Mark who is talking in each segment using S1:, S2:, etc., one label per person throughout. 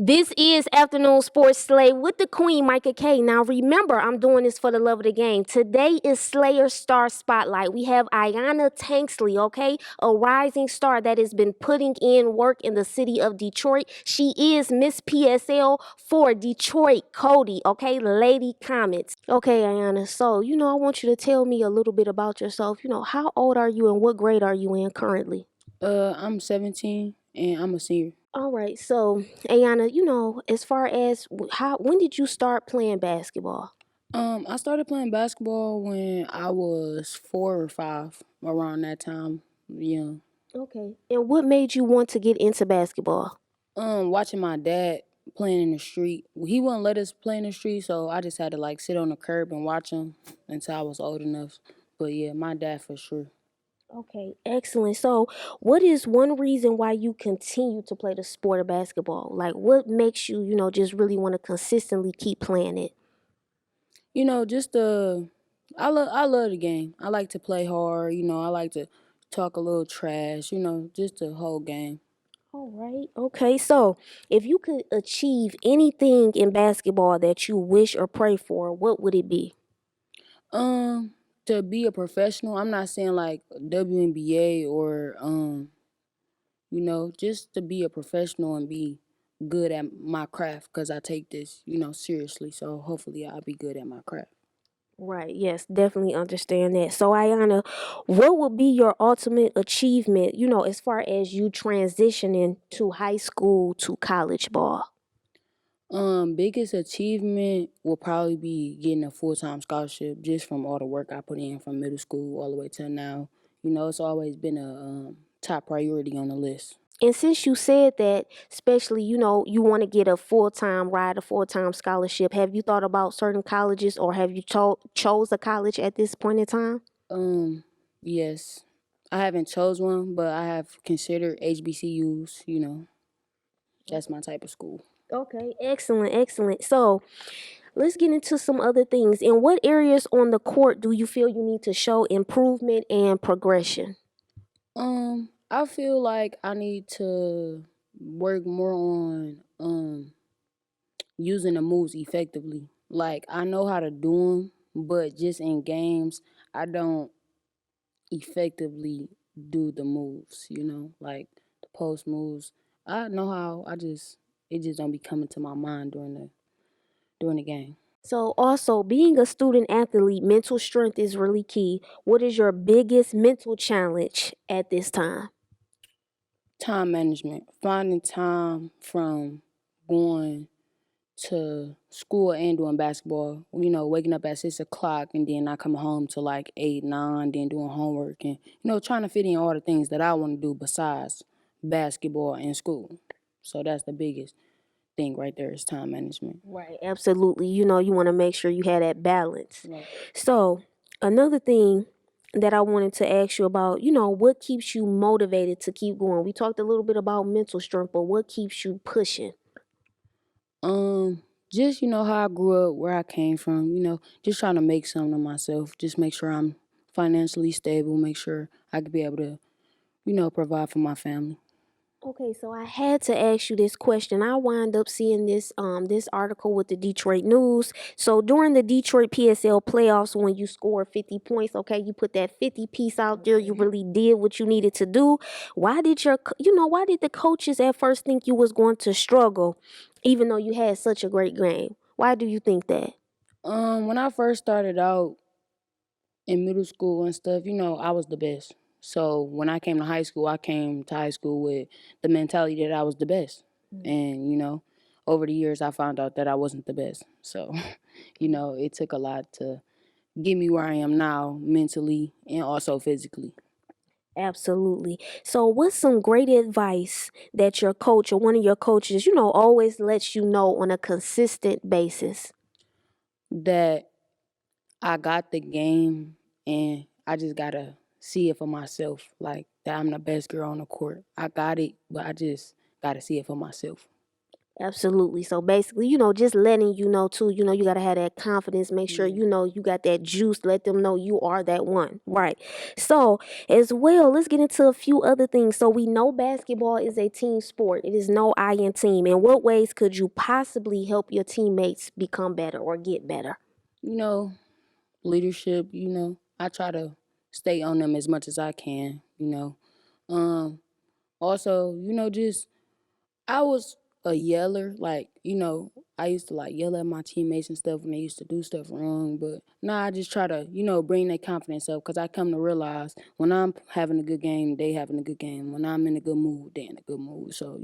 S1: This is Afternoon Sports Slay with the Queen, Micah K. Now, remember, I'm doing this for the love of the game. Today is Slayer Star Spotlight. We have Aiyanna Tanksley, okay? A rising star that has been putting in work in the city of Detroit. She is Miss PSL for Detroit Cody, okay? Lady Comets. Okay, Aiyanna, so, I want you to tell me a little bit about yourself. How old are you and what grade are you in currently?
S2: I'm 17 and I'm a senior.
S1: All right, so Ayana, as far as when did you start playing basketball?
S2: I started playing basketball when I was 4 or 5, around that time. Yeah.
S1: Okay, and what made you want to get into basketball?
S2: Watching my dad playing in the street. He wouldn't let us play in the street, so I just had to like sit on the curb and watch him until I was old enough. But yeah, my dad for sure.
S1: Okay, excellent. So, what is one reason why you continue to play the sport of basketball? Like, what makes you, just really want to consistently keep playing it?
S2: Just I love the game. I like to play hard. I like to talk a little trash. Just the whole game.
S1: All right. Okay. So, if you could achieve anything in basketball that you wish or pray for, what would it be?
S2: Um, to be a professional, I'm not saying like WNBA or just to be a professional and be good at my craft because I take this, seriously. So hopefully I'll be good at my craft.
S1: Right. Yes, definitely understand that. So, Ayana, what would be your ultimate achievement, as far as you transitioning to high school to college ball?
S2: Biggest achievement will probably be getting a full-time scholarship just from all the work I put in from middle school all the way till now. It's always been a top priority on the list.
S1: And since you said that, especially, you want to get a full-time ride, a full-time scholarship, have you thought about certain colleges or have you chose a college at this point in time?
S2: Um, yes. I haven't chose one, but I have considered HBCUs, that's my type of school.
S1: Okay, excellent, excellent. So, let's get into some other things. In what areas on the court do you feel you need to show improvement and progression?
S2: I feel like I need to work more on using the moves effectively. Like I know how to do them, but just in games, I don't effectively do the moves. Like the post moves. I know how. It just don't be coming to my mind during the game.
S1: So, also, being a student athlete, mental strength is really key. What is your biggest mental challenge at this time?
S2: Time management, finding time from going to school and doing basketball. Waking up at 6 o'clock and then not coming home till like 8, 9, then doing homework and trying to fit in all the things that I want to do besides basketball and school. So that's the biggest thing right there is time management.
S1: Right, absolutely. You want to make sure you have that balance.
S2: Right.
S1: So, another thing that I wanted to ask you about, what keeps you motivated to keep going? We talked a little bit about mental strength, but what keeps you pushing?
S2: Um, just how I grew up, where I came from. Just trying to make something of myself. Just make sure I'm financially stable. Make sure I could be able to provide for my family.
S1: Okay, so I had to ask you this question. I wind up seeing this article with the Detroit News. So during the Detroit PSL playoffs, when you scored 50 points, okay, you put that 50 piece out there. You really did what you needed to do. Why did the coaches at first think you was going to struggle, even though you had such a great game? Why do you think that?
S2: When I first started out in middle school and stuff, I was the best. So when I came to high school, I came to high school with the mentality that I was the best. And, over the years, I found out that I wasn't the best. So, it took a lot to get me where I am now mentally and also physically.
S1: Absolutely. So, what's some great advice that your coach or one of your coaches, always lets you know on a consistent basis?
S2: That I got the game and I just got to see it for myself. Like, that I'm the best girl on the court. I got it, but I just got to see it for myself.
S1: Absolutely. So basically, just letting you know too, you gotta have that confidence. Make sure
S2: Yeah.
S1: you got that juice. Let them know you are that one. Right. So as well, let's get into a few other things. So we know basketball is a team sport. It is no I in team. In what ways could you possibly help your teammates become better or get better?
S2: You know, leadership, I try to stay on them as much as I can. Um Also, just I was a yeller. Like, I used to like yell at my teammates and stuff when they used to do stuff wrong. But now I just try to, bring their confidence up because I come to realize when I'm having a good game, they having a good game. When I'm in a good mood, they in a good mood. So.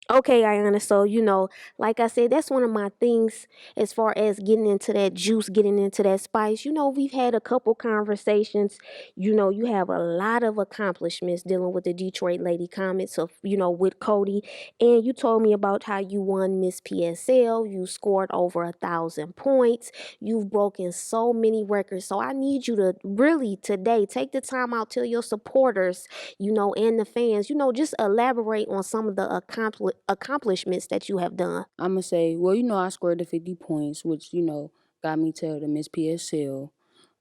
S1: Okay, Aiyanna. So, like I said, that's one of my things as far as getting into that juice, getting into that spice. We've had a couple conversations. You have a lot of accomplishments dealing with the Detroit Lady Comets of, with Cody. And you told me about how you won Miss PSL. You scored over 1,000 points. You've broken so many records. So I need you to really today take the time out, tell your supporters and the fans, just elaborate on some of the accomplishments that you have done.
S2: I'm going to say, well, I scored the 50 points, which, got me to the Miss PSL.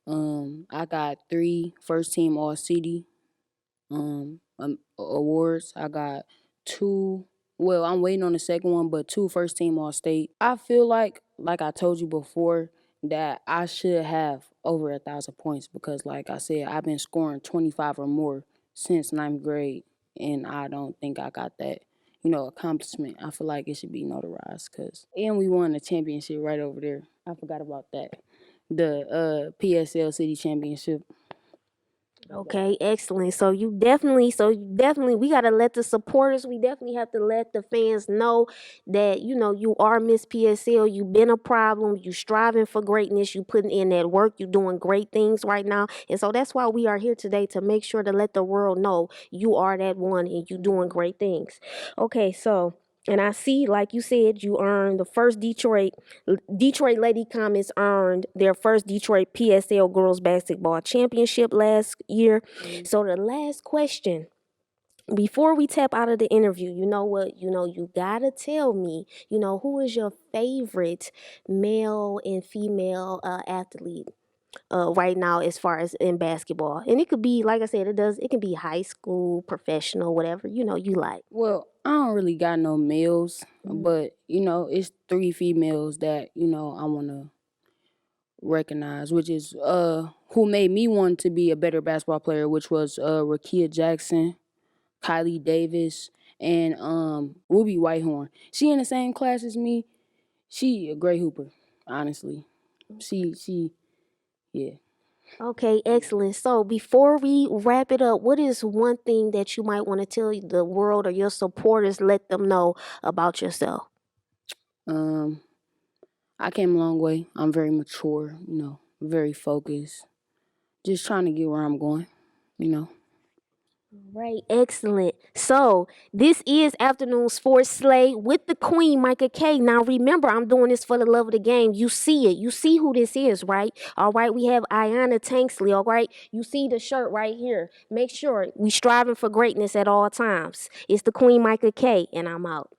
S2: I got 3 first team All City awards. I got 2. Well, I'm waiting on the second one, but 2 first team All State. I feel like I told you before, that I should have over 1,000 points because, like I said, I've been scoring 25 or more since ninth grade, and I don't think I got that. Accomplishment. I feel like it should be notarized and we won the championship right over there. I forgot about that. The PSL City Championship.
S1: Okay, excellent. We gotta let the supporters, we definitely have to let the fans know that you are Miss PSL. You've been a problem. You striving for greatness. You putting in that work. You doing great things right now, and so that's why we are here today to make sure to let the world know you are that one and you doing great things. Okay, so. And I see, like you said, you earned the first Detroit Lady Comets earned their first Detroit PSL Girls Basketball Championship last year. So the last question before we tap out of the interview, you know what? You gotta tell me, who is your favorite male and female athlete right now as far as in basketball? And it could be, like I said, it can be high school, professional, whatever, you like.
S2: Well, I don't really got no males,
S1: Mhm.
S2: but it's 3 females that I want to recognize, which is who made me want to be a better basketball player, which was Rakia Jackson, Kylie Davis, and Ruby Whitehorn. She in the same class as me. She a great hooper, honestly. She yeah.
S1: Okay, excellent. So before we wrap it up, what is one thing that you might want to tell the world or your supporters, let them know about yourself?
S2: Um, I came a long way. I'm very mature, very focused. Just trying to get where I'm going, you know.
S1: Right, excellent. So this is Afternoon Sports Slay with the Queen, Micah K. Now remember, I'm doing this for the love of the game. You see it. You see who this is, right? All right, we have Aiyanna Tanksley, all right? You see the shirt right here. Make sure we striving for greatness at all times. It's the Queen, Micah K, and I'm out.